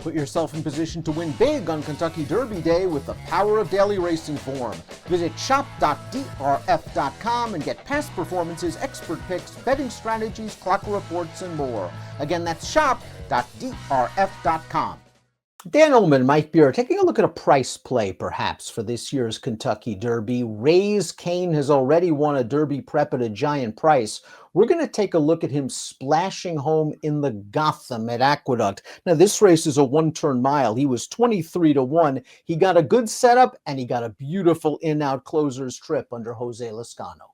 Put yourself in position to win big on Kentucky Derby Day with the power of daily racing form. Visit shop.drf.com and get past performances, expert picks, betting strategies, clock reports, and more. Again, that's shop.drf.com. Dan Illman, Mike Beer, taking a look at a price play perhaps for this year's Kentucky Derby. Cain has already won a Derby prep at a giant price. We're going to take a look at him splashing home in the Gotham at Aqueduct. Now, this race is a one-turn mile. He was 23-1. He got a good setup, and he got a beautiful in-out closer's trip under Jose Lezcano.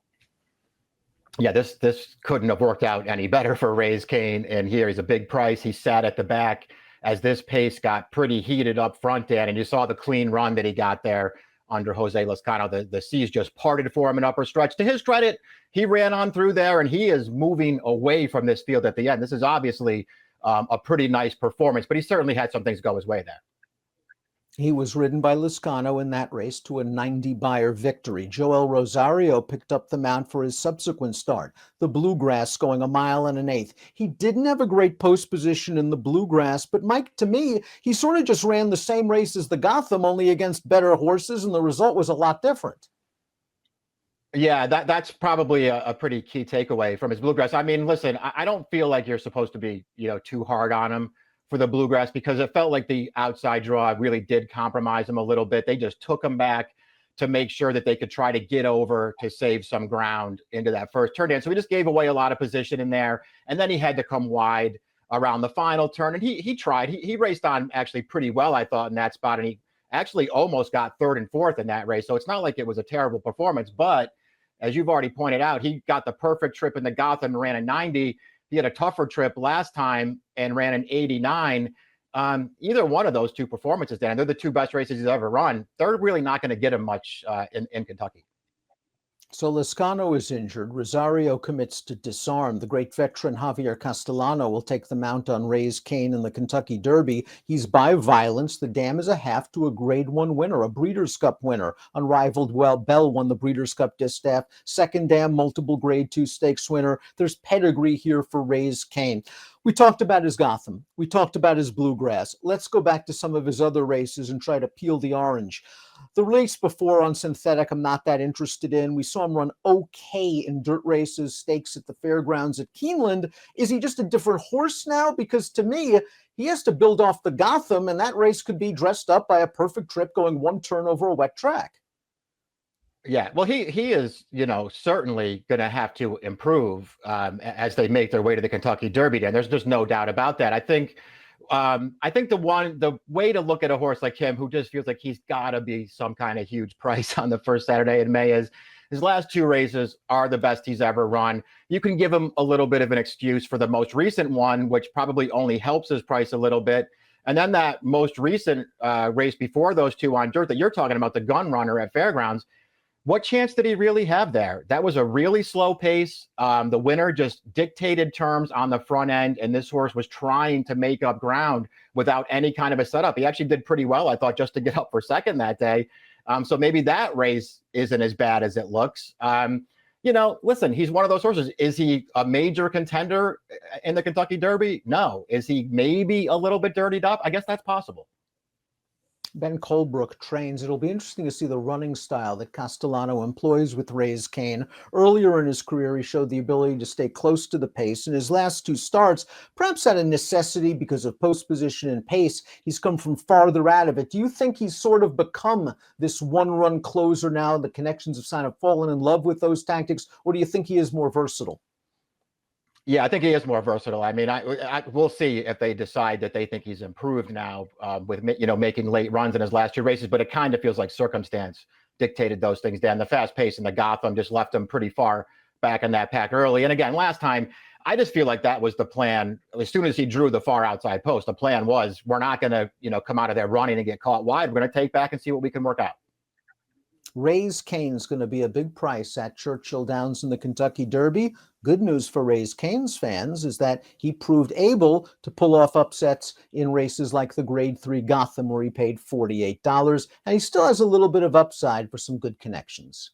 Yeah, this couldn't have worked out any better for Cain. And here he's a big price. He sat at the back as this pace got pretty heated up front, Dan, and you saw the clean run that he got there under Jose Lezcano. The seas just parted for him in upper stretch. To his credit, he ran on through there, and he is moving away from this field at the end. This is obviously a pretty nice performance, but he certainly had some things go his way there. He was ridden by Lezcano in that race to a 90-buyer victory. Joel Rosario picked up the mount for his subsequent start, the Bluegrass, going 1 1/8 miles. He didn't have a great post position in the Bluegrass, but Mike, to me, he sort of just ran the same race as the Gotham, only against better horses, and the result was a lot different. Yeah, that's probably a pretty key takeaway from his Bluegrass. I mean, listen, I don't feel like you're supposed to be, too hard on him for the Bluegrass, because it felt like the outside draw really did compromise him a little bit. They just took him back to make sure that they could try to get over to save some ground into that first turn. So he just gave away a lot of position in there. And then he had to come wide around the final turn. And he tried. He raced on actually pretty well, I thought, in that spot. And he actually almost got third and fourth in that race. So it's not like it was a terrible performance. But as you've already pointed out, he got the perfect trip in the Gotham and ran a 90. He had a tougher trip last time and ran an 89. Either one of those two performances, Dan, they're the two best races he's ever run. They're really not going to get him much in Kentucky. So Lezcano is injured. Rosario commits to disarm. The great veteran Javier Castellano will take the mount on Cain in the Kentucky Derby. He's by Violence. The dam is a half to a Grade 1 winner, a Breeders' Cup winner. Unrivaled Bell won the Breeders' Cup Distaff. Second dam, multiple Grade 2 stakes winner. There's pedigree here for Cain. We talked about his Gotham. We talked about his Bluegrass. Let's go back to some of his other races and try to peel the orange. The race before on synthetic, I'm not that interested in. We saw him run okay in dirt races, stakes at the fairgrounds at Keeneland. Is he just a different horse now? Because to me, he has to build off the Gotham, and that race could be dressed up by a perfect trip going one turn over a wet track. Yeah, well, he is, certainly going to have to improve as they make their way to the Kentucky Derby. And there's just no doubt about that. I think the way to look at a horse like him, who just feels like he's got to be some kind of huge price on the first Saturday in May, is his last two races are the best he's ever run. You can give him a little bit of an excuse for the most recent one, which probably only helps his price a little bit. And then that most recent race before those two on dirt that you're talking about, the Gun Runner at Fairgrounds. What chance did he really have there? That was a really slow pace. The winner just dictated terms on the front end, and this horse was trying to make up ground without any kind of a setup. He actually did pretty well, I thought, just to get up for second that day. So maybe that race isn't as bad as it looks. Listen, he's one of those horses. Is he a major contender in the Kentucky Derby? No. Is he maybe a little bit dirtied up? I guess that's possible. Ben Colebrook trains. It'll be interesting to see the running style that Castellano employs with Cain. Earlier in his career, he showed the ability to stay close to the pace. In his last two starts, perhaps out of necessity because of post position and pace, he's come from farther out of it. Do you think he's sort of become this one-run closer now? The connections have kind of fallen in love with those tactics, or do you think he is more versatile? Yeah, I think he is more versatile. I mean, we'll see if they decide that they think he's improved now with making late runs in his last two races. But it kind of feels like circumstance dictated those things. Dan, the fast pace in the Gotham just left him pretty far back in that pack early. And again, last time, I just feel like that was the plan. As soon as he drew the far outside post, the plan was we're not going to come out of there running and get caught wide. We're going to take back and see what we can work out. Cain's going to be a big price at Churchill Downs in the Kentucky Derby. Good news for Cain's fans is that he proved able to pull off upsets in races like the Grade 3 Gotham, where he paid $48, and he still has a little bit of upside for some good connections.